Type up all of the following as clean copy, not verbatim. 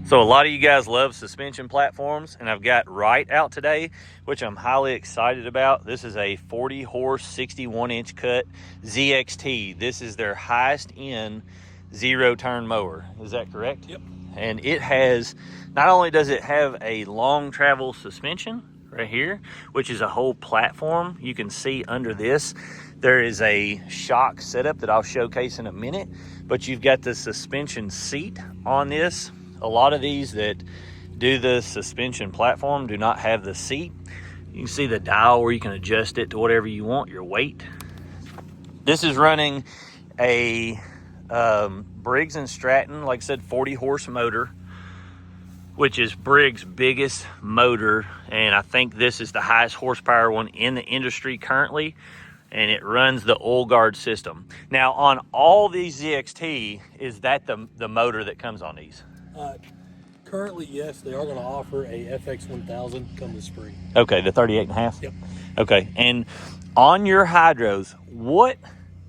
So a lot of you guys love suspension platforms, and I've got Wright out today, which I'm highly excited about. This is a 40 horse, 61 inch cut ZXT. This is their highest end zero turn mower. Is that correct? Yep. And it has, not only does it have a long travel suspension right here, which is a whole platform. You can see under this, there is a shock setup that I'll showcase in a minute, but you've got the suspension seat on this. A lot of these that do the suspension platform do not have the seat. You can see the dial where you can adjust it to whatever you want, your weight. This is running a Briggs & Stratton, like I said, 40 horse motor, which is Briggs' biggest motor, and I think this is the highest horsepower one in the industry currently, and it runs the oil guard system. Now, on all these ZXT, is that the motor that comes on these? Currently, yes, they are going to offer a FX1000 come this spring. Okay, the 38.5? Yep. Okay, and on your hydros, what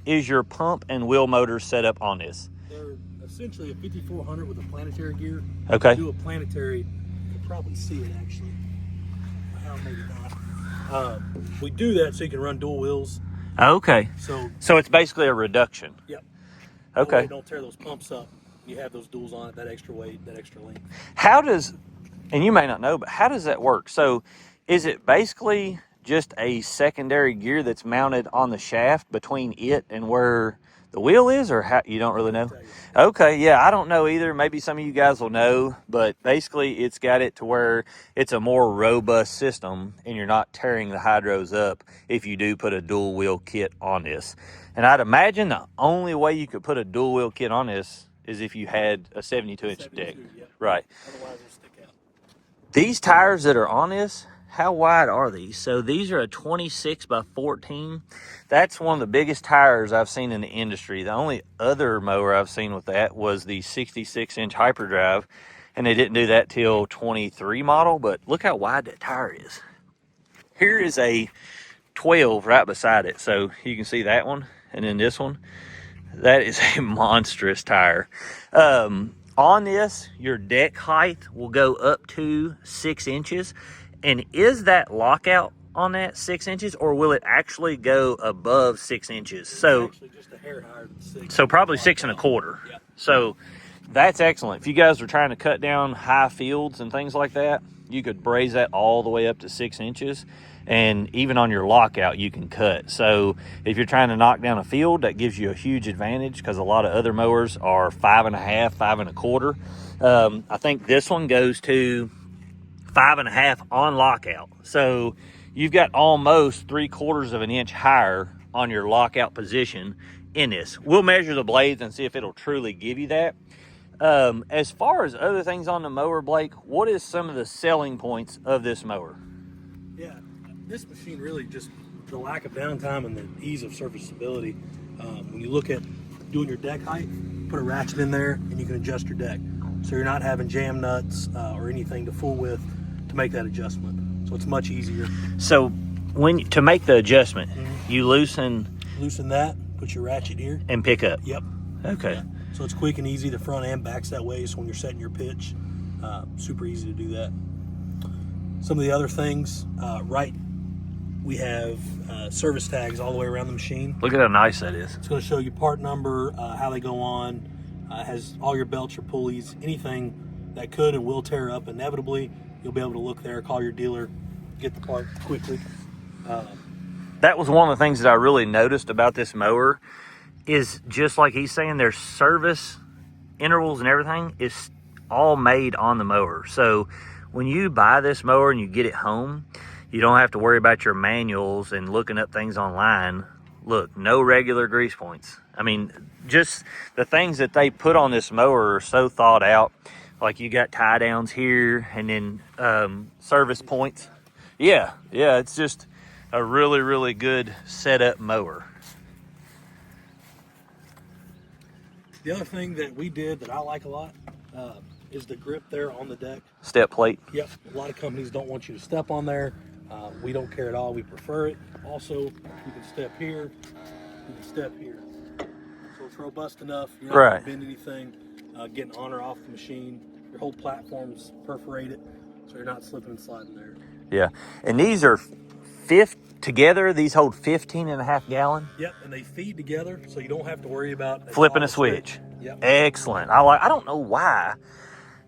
is your pump and wheel motor set up on this? They're essentially a 5400 with a planetary gear. Okay. Do a planetary, you can probably see it actually. Well, maybe not. We do that so you can run dual wheels. Okay. So it's basically a reduction. Yep. Okay. That don't tear those pumps up. You have those duals on it, that extra weight, that extra length. How does, and you may not know, but how does that work? So is it basically just a secondary gear that's mounted on the shaft between it and where the wheel is, or how, you don't really know? Okay, yeah, I don't know either. Maybe some of you guys will know, but basically it's got it to where it's a more robust system and you're not tearing the hydros up if you do put a dual wheel kit on this. And I'd imagine the only way you could put a dual wheel kit on this is if you had a 72-inch deck. Yep. Right. Otherwise it'll stick out. These tires that are on this, how wide are these? So these are a 26 by 14. That's one of the biggest tires I've seen in the industry. The only other mower I've seen with that was the 66-inch hyperdrive, and they didn't do that till 23 model, but look how wide that tire is. Here is a 12 right beside it. So you can see that one, and then this one. That is a monstrous tire. On this, your deck height will go up to 6 inches. And is that lockout on that 6 inches, or will it actually go above 6 inches? So actually just a hair higher than 6. So probably 6 1/4. Yeah. So that's excellent. If you guys are trying to cut down high fields and things like that, you could braze that all the way up to 6 inches. And even on your lockout, you can cut. So if you're trying to knock down a field, that gives you a huge advantage because a lot of other mowers are 5 1/2, 5 1/4. I think this one goes to 5 1/2 on lockout. So you've got almost 3/4 of an inch higher on your lockout position in this. We'll measure the blades and see if it'll truly give you that. As far as other things on the mower, Blake, what is some of the selling points of this mower? Yeah, this machine really just the lack of downtime and the ease of serviceability. When you look at doing your deck height, put a ratchet in there and you can adjust your deck. So you're not having jam nuts or anything to fool with to make that adjustment. So it's much easier. So to make the adjustment, you loosen that, put your ratchet here. And pick up. Yep. Okay. Yeah. So it's quick and easy. The front and back's that way. So when you're setting your pitch, super easy to do that. Some of the other things, Wright, we have service tags all the way around the machine. Look at how nice that is. It's going to show you part number, how they go on. It has all your belts, your pulleys, anything that could and will tear up inevitably. You'll be able to look there, call your dealer, get the part quickly. That was one of the things that I really noticed about this mower is just like he's saying, their service intervals and everything is all made on the mower. So when you buy this mower and you get it home, you don't have to worry about your manuals and looking up things online. Look, no regular grease points. I mean, just the things that they put on this mower are so thought out. Like you got tie downs here and then service points. Yeah, it's just a really, really good setup mower. The other thing that we did that I like a lot is the grip there on the deck. Step plate. Yep, a lot of companies don't want you to step on there. We don't care at all, we prefer it. Also, you can step here, you can step here. So it's robust enough, you're not going to bend anything, getting on or off the machine your whole platform's perforated, so you're not slipping and sliding there. Yeah, and these are together. These hold 15.5 gallon. Yep, and they feed together, so you don't have to worry about Flipping a switch. Yep. Excellent. I don't know why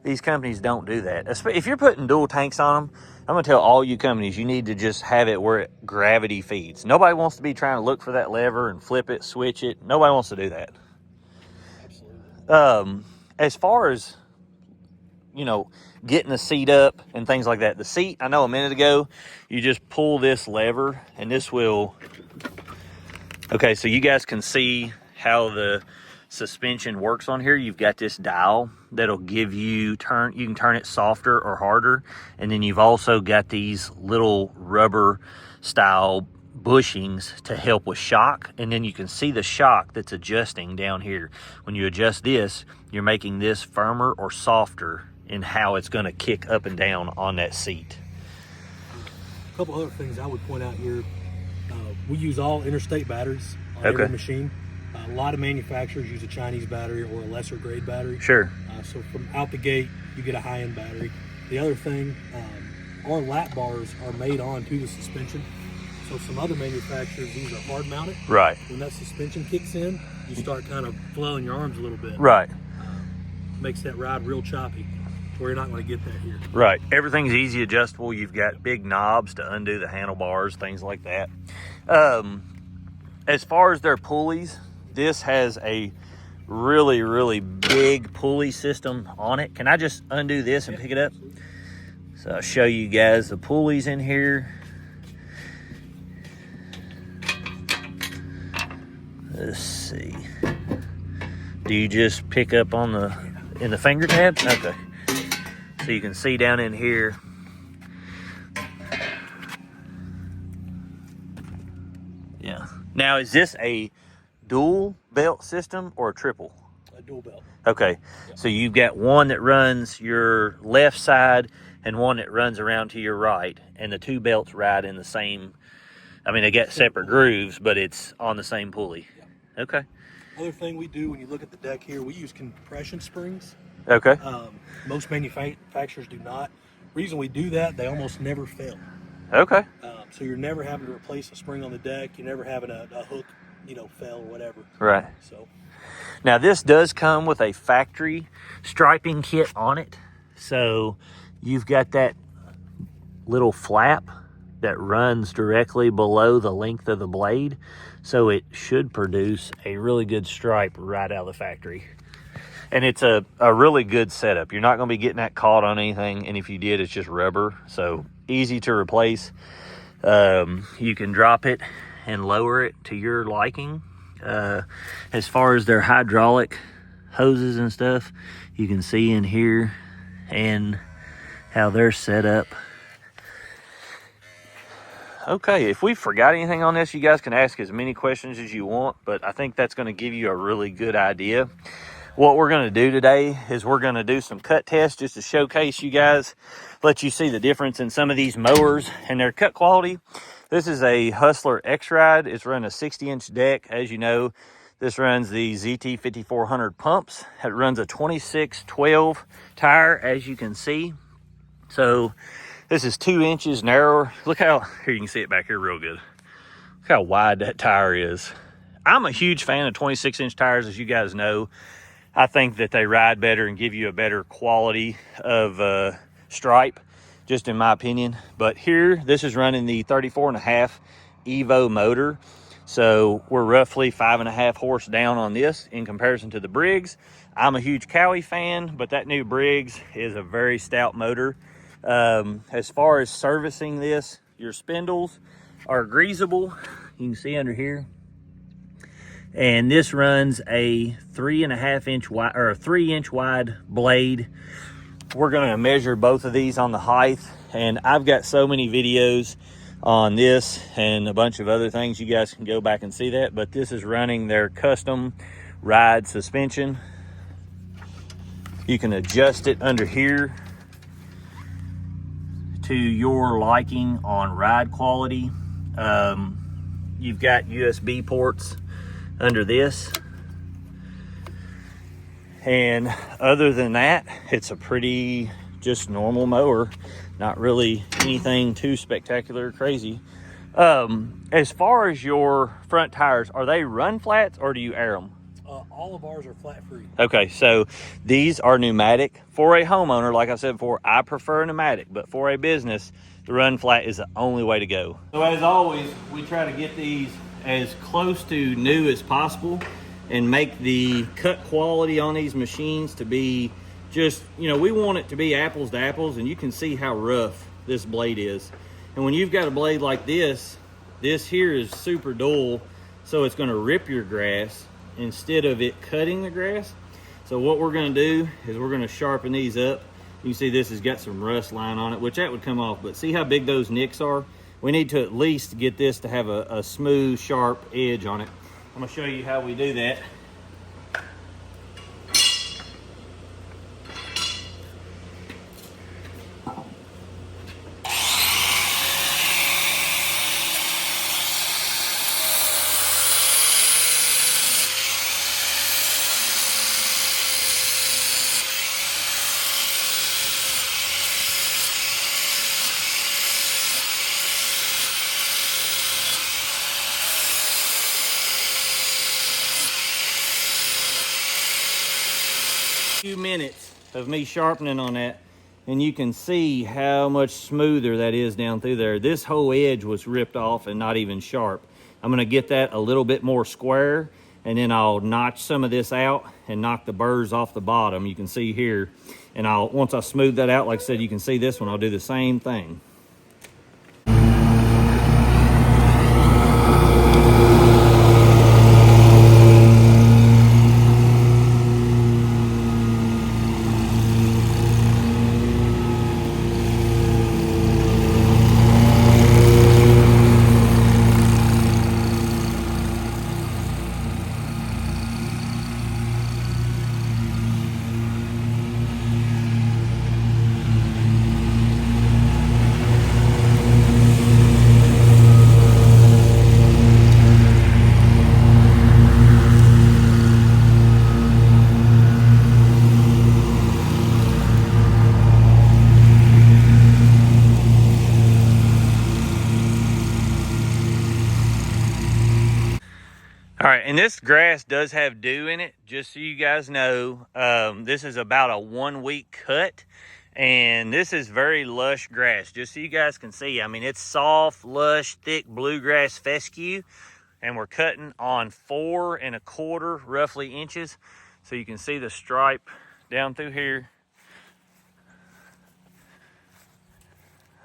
these companies don't do that. If you're putting dual tanks on them, I'm going to tell all you companies, you need to just have it where gravity feeds. Nobody wants to be trying to look for that lever and flip it, switch it. Nobody wants to do that. Absolutely. As far as, you know, getting the seat up and things like that. The seat, I know a minute ago, you just pull this lever and this will, okay, so you guys can see how the suspension works on here. You've got this dial that'll give you you can turn it softer or harder, and then you've also got these little rubber style bushings to help with shock, and then you can see the shock that's adjusting down here. When you adjust this, you're making this firmer or softer in how it's going to kick up and down on that seat. A couple other things I would point out here. We use all interstate batteries on every machine. A lot of manufacturers use a Chinese battery or a lesser grade battery. Sure. So from out the gate, you get a high-end battery. The other thing, our lap bars are made onto the suspension. So some other manufacturers, these are hard mounted. Right. When that suspension kicks in, you start kind of flailing your arms a little bit. Right. Makes that ride real choppy, where you're not going to get that here. Right. Everything's easy adjustable. You've got big knobs to undo the handlebars, things like that. As far as their pulleys, this has a really, really big pulley system on it. Can I just undo this and pick it up? So I'll show you guys the pulleys in here. Let's see. Do you just pick up on in the finger tabs? Okay. So you can see down in here. Yeah. Now, is this a dual belt system or a triple? A dual belt. Okay. Yep. So you've got one that runs your left side and one that runs around to your right, and the two belts ride in the same, I mean, they got separate grooves, but it's on the same pulley. Yep. Okay. Other thing we do when you look at the deck here, we use compression springs. Okay. Most manufacturers do not. Reason we do that, they almost never fail. Okay. So you're never having to replace a spring on the deck. You're never having a hook, fail or whatever. Right. So now this does come with a factory striping kit on it. So you've got that little flap that runs directly below the length of the blade. So it should produce a really good stripe right out of the factory. And it's a really good setup. You're not going to be getting that caught on anything. And if you did, it's just rubber. So easy to replace. You can drop it and lower it to your liking. As far as their hydraulic hoses and stuff, you can see in here and how they're set up. Okay, if we forgot anything on this, you guys can ask as many questions as you want, but I think that's going to give you a really good idea. What we're going to do today is we're going to do some cut tests just to showcase you guys, let you see the difference in some of these mowers and their cut quality. This is a Hustler X-Ride. It's running a 60-inch deck. As you know, this runs the ZT 5400 pumps. It runs a 2612 tire, as you can see. So this is 2 inches narrower. Look how, here you can see it back here real good. Look how wide that tire is. I'm a huge fan of 26-inch tires, as you guys know. I think that they ride better and give you a better quality of stripe, just in my opinion. But here, this is running the 34.5 Evo motor. So we're roughly 5.5 horse down on this in comparison to the Briggs. I'm a huge Cowie fan, but that new Briggs is a very stout motor. As far as servicing this, your spindles are greasable. You can see under here. And this runs a 3.5 inch wide, or a 3 inch wide blade. We're going to measure both of these on the height, and I've got so many videos on this and a bunch of other things. You guys can go back and see that, but this is running their custom ride suspension. You can adjust it under here to your liking on ride quality. You've got USB ports under this, And other than that, it's a pretty just normal mower. Not really anything too spectacular or crazy. As far as your front tires, are they run flats or do you air them? All of ours are flat free. Okay, so these are pneumatic. For a homeowner, like I said before, I prefer a pneumatic, but for a business, the run flat is the only way to go. So as always, we try to get these as close to new as possible and make the cut quality on these machines to be just, you know, we want it to be apples to apples, and you can see how rough this blade is. And when you've got a blade like this here is super dull, so it's gonna rip your grass instead of it cutting the grass. So what we're gonna do is we're gonna sharpen these up. You can see this has got some rust line on it, which that would come off, but see how big those nicks are? We need to at least get this to have a smooth, sharp edge on it. I'm gonna show you how we do that. Few minutes of me sharpening on that, and you can see how much smoother that is down through there. This whole edge was ripped off and not even sharp. I'm going to get that a little bit more square, and then I'll notch some of this out and knock the burrs off the bottom. You can see here, and once I smooth that out, like I said, you can see this one, I'll do the same thing. All right, and this grass does have dew in it, just so you guys know. This is about a 1 week cut, and this is very lush grass, just so you guys can see. I mean, it's soft, lush, thick bluegrass fescue, and we're cutting on 4 1/4 roughly inches, so you can see the stripe down through here.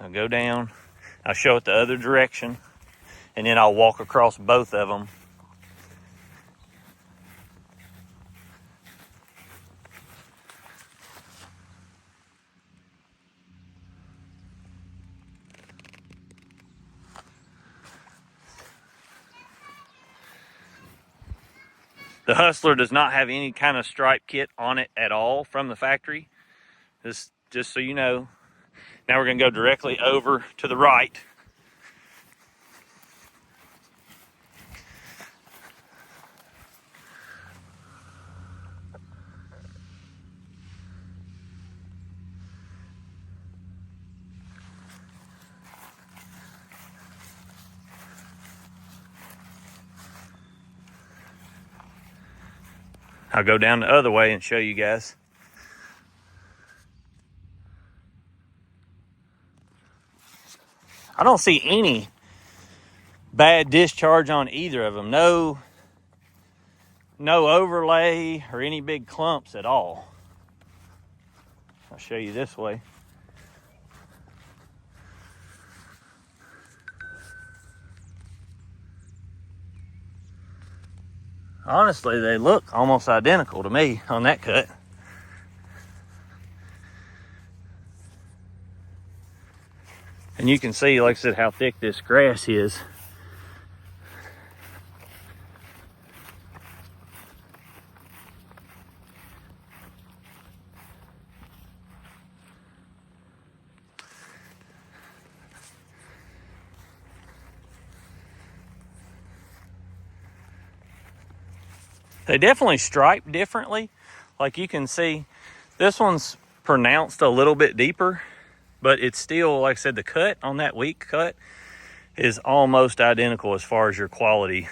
I'll go down, I'll show it the other direction, and then I'll walk across both of them. The Hustler does not have any kind of stripe kit on it at all from the factory. Just so you know. Now we're gonna go directly over to the right. I'll go down the other way and show you guys. I don't see any bad discharge on either of them. No overlay or any big clumps at all. I'll show you this way. Honestly, they look almost identical to me on that cut. And you can see, like I said, how thick this grass is. They definitely stripe differently. like you can see, this one's pronounced a little bit deeper, but it's still, like I said, the cut on that weak cut is almost identical as far as your quality.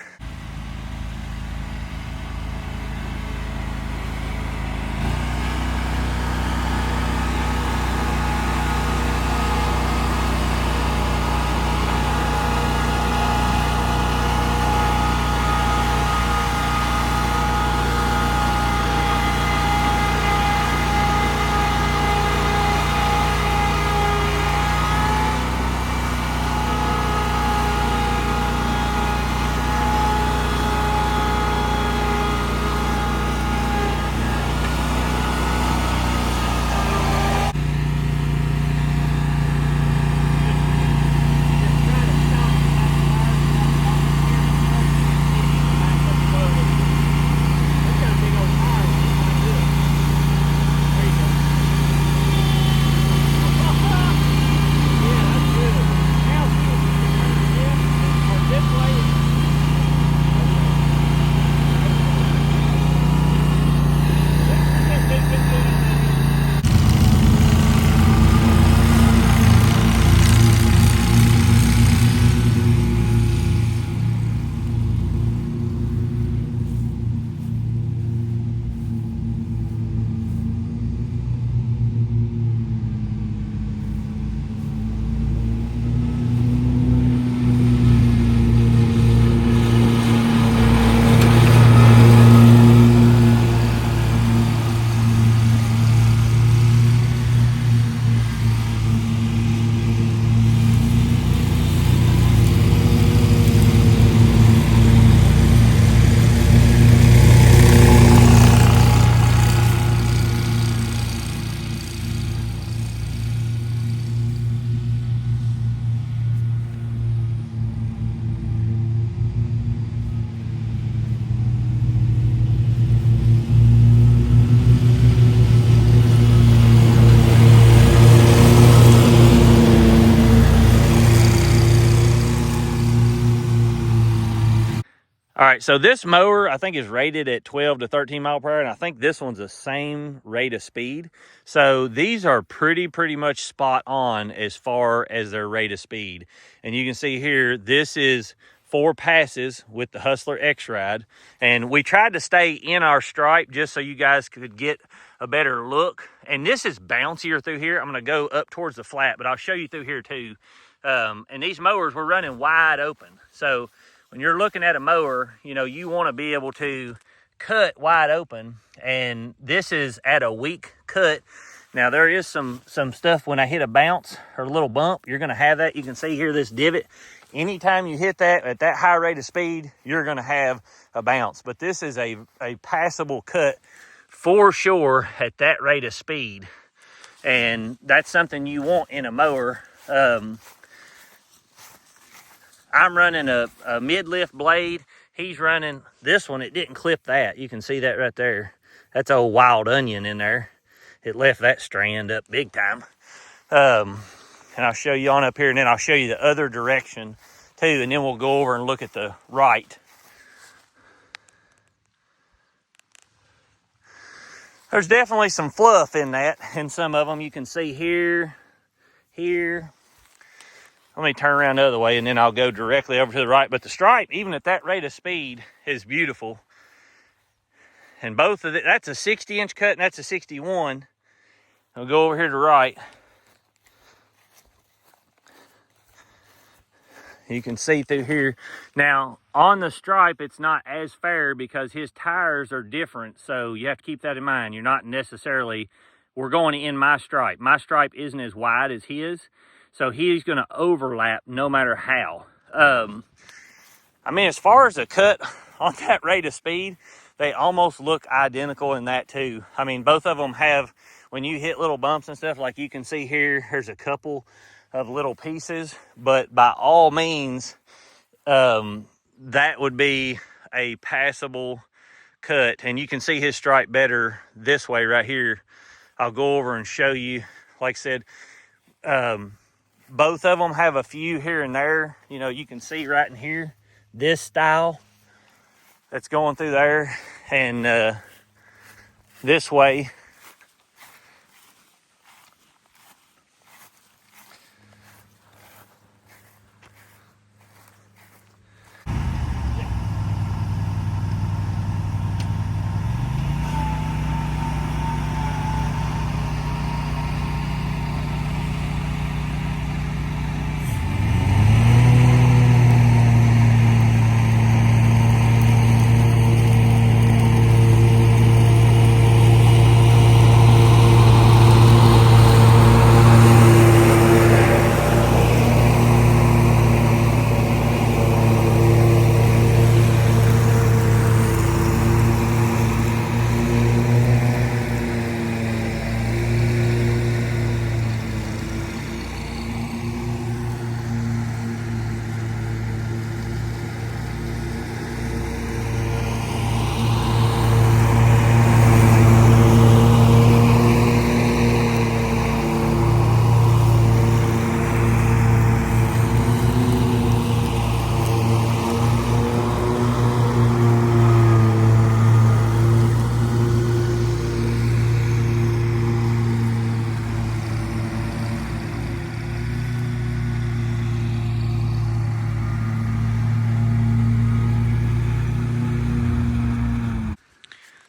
All right, so this mower, I think, is rated at 12 to 13 mile per hour, and I think this one's the same rate of speed. So these are pretty much spot on as far as their rate of speed. And you can see here, this is 4 passes with the Hustler X-Ride. And we tried to stay in our stripe just so you guys could get a better look. And this is bouncier through here. I'm gonna go up towards the flat, but I'll show you through here too. And these mowers were running wide open. So when you're looking at a mower, you know, you want to be able to cut wide open, and this is at a weak cut. Now there is some stuff when I hit a bounce or a little bump, you're going to have that. You can see here this divot. Anytime you hit that at that high rate of speed, you're going to have a bounce. But this is a passable cut for sure at that rate of speed, and that's something you want in a mower. I'm running a mid-lift blade. He's running this one. It didn't clip that. You can see that right there. That's old wild onion in there. It left that strand up big time. And I'll show you on up here, and then I'll show you the other direction too, and then we'll go over and look at the right. There's definitely some fluff in that, and some of them you can see here, here. Let me turn around the other way, and then I'll go directly over to the right. But the stripe, even at that rate of speed, is beautiful. And both of it, that's a 60-inch cut, and that's a 61. I'll go over here to the right. You can see through here. Now, on the stripe, it's not as fair because his tires are different. So you have to keep that in mind. You're not necessarily, we're going in my stripe. My stripe isn't as wide as his. So he's going to overlap no matter how. I mean, as far as the cut on that rate of speed, they almost look identical in that too. I mean, both of them have, when you hit little bumps and stuff, like you can see here, there's a couple of little pieces, but by all means, that would be a passable cut. And you can see his stripe better this way right here. I'll go over and show you. Like I said, both of them have a few here and there. You know, you can see right in here, this style that's going through there. And this way.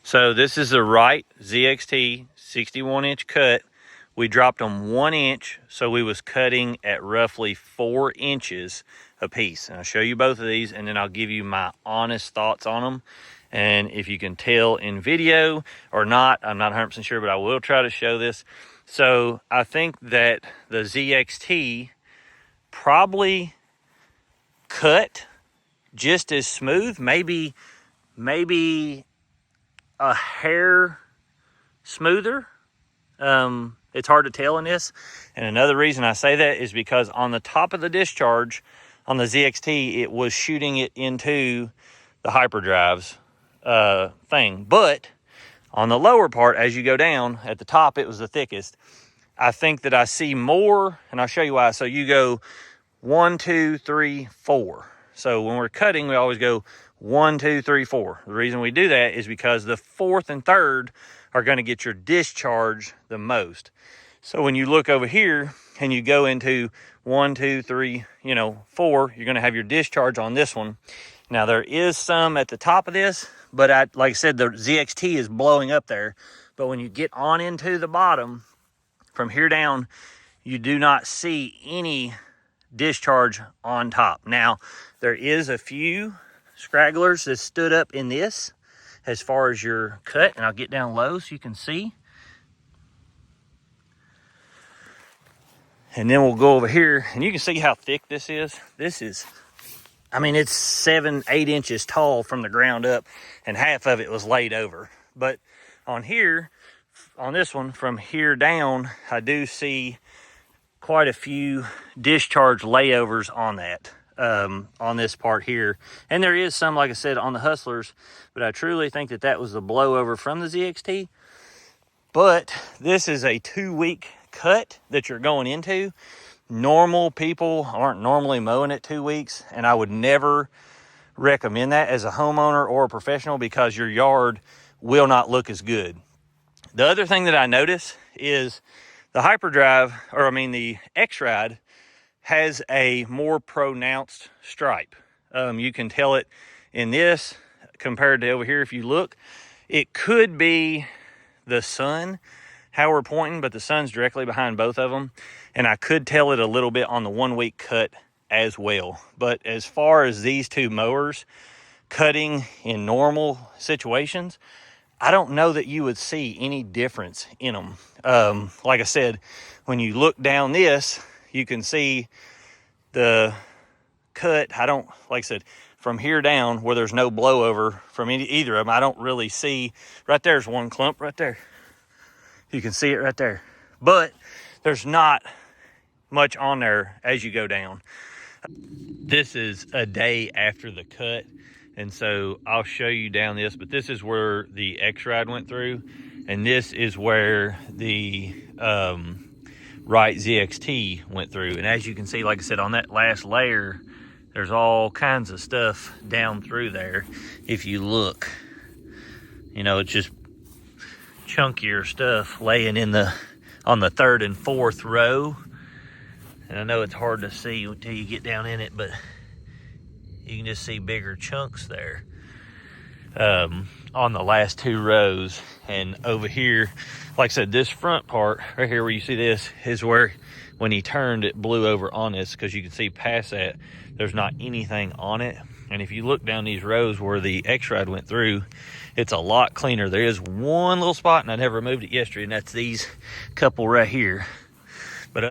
So this is a Wright ZXT 61-inch cut. We dropped them 1 inch, so we was cutting at roughly 4 inches a piece. And I'll show you both of these, and then I'll give you my honest thoughts on them. And if you can tell in video or not, I'm not 100% sure, but I will try to show this. So I think that the ZXT probably cut just as smooth, maybe a hair smoother. It's hard to tell in this. And another reason I say that is because on the top of the discharge on the ZXT, it was shooting it into the hyperdrive's thing. But on the lower part, as you go down, at the top, it was the thickest. I think that I see more, and I'll show you why. So you go 1, 2, 3, 4. So when we're cutting, we always go 1, 2, 3, 4. The reason we do that is because the fourth and third are going to get your discharge the most. So when you look over here and you go into 1, 2, 3, 4, you're going to have your discharge on this one. Now there is some at the top of this, but like I said, the ZXT is blowing up there. But when you get on into the bottom, from here down, you do not see any discharge on top. Now, there is a few scragglers that stood up in this as far as your cut, and I'll get down low so you can see. And then we'll go over here, and you can see how thick this is. This is, I mean, it's 7, 8 inches tall from the ground up, and half of it was laid over. But on here, on this one, from here down, I do see quite a few discharge layovers on that, on this part here. And there is some, like I said, on the Hustlers, but I truly think that that was the blowover from the ZXT. But this is a 2-week cut that you're going into. Normal people aren't normally mowing it 2 weeks, and I would never recommend that as a homeowner or a professional because your yard will not look as good. The other thing that I notice is the hyperdrive, the X-Ride, has a more pronounced stripe. You can tell it in this compared to over here. If you look, it could be the sun, how we're pointing, but the sun's directly behind both of them. And I could tell it a little bit on the 1-week cut as well. But as far as these two mowers cutting in normal situations, I don't know that you would see any difference in them. Like I said, when you look down this, you can see the cut. Like I said, from here down where there's no blowover from either of them, I don't really see. Right there's one clump right there. You can see it right there. But there's not much on there as you go down. This is a day after the cut. And so I'll show you down this, but this is where the X-Ride went through. And this is where the Wright ZXT went through. And as you can see, like I said, on that last layer, there's all kinds of stuff down through there. If you look, it's chunkier stuff laying on the third and fourth row. And I know it's hard to see until you get down in it, but you can just see bigger chunks there on the last two rows. And over here, like I said, this front part right here where you see this is where when he turned it blew over on this, because you can see past that there's not anything on it. And if you look down these rows where the X-Ride went through, it's a lot cleaner. There is one little spot, and I never removed it yesterday, and that's these couple right here.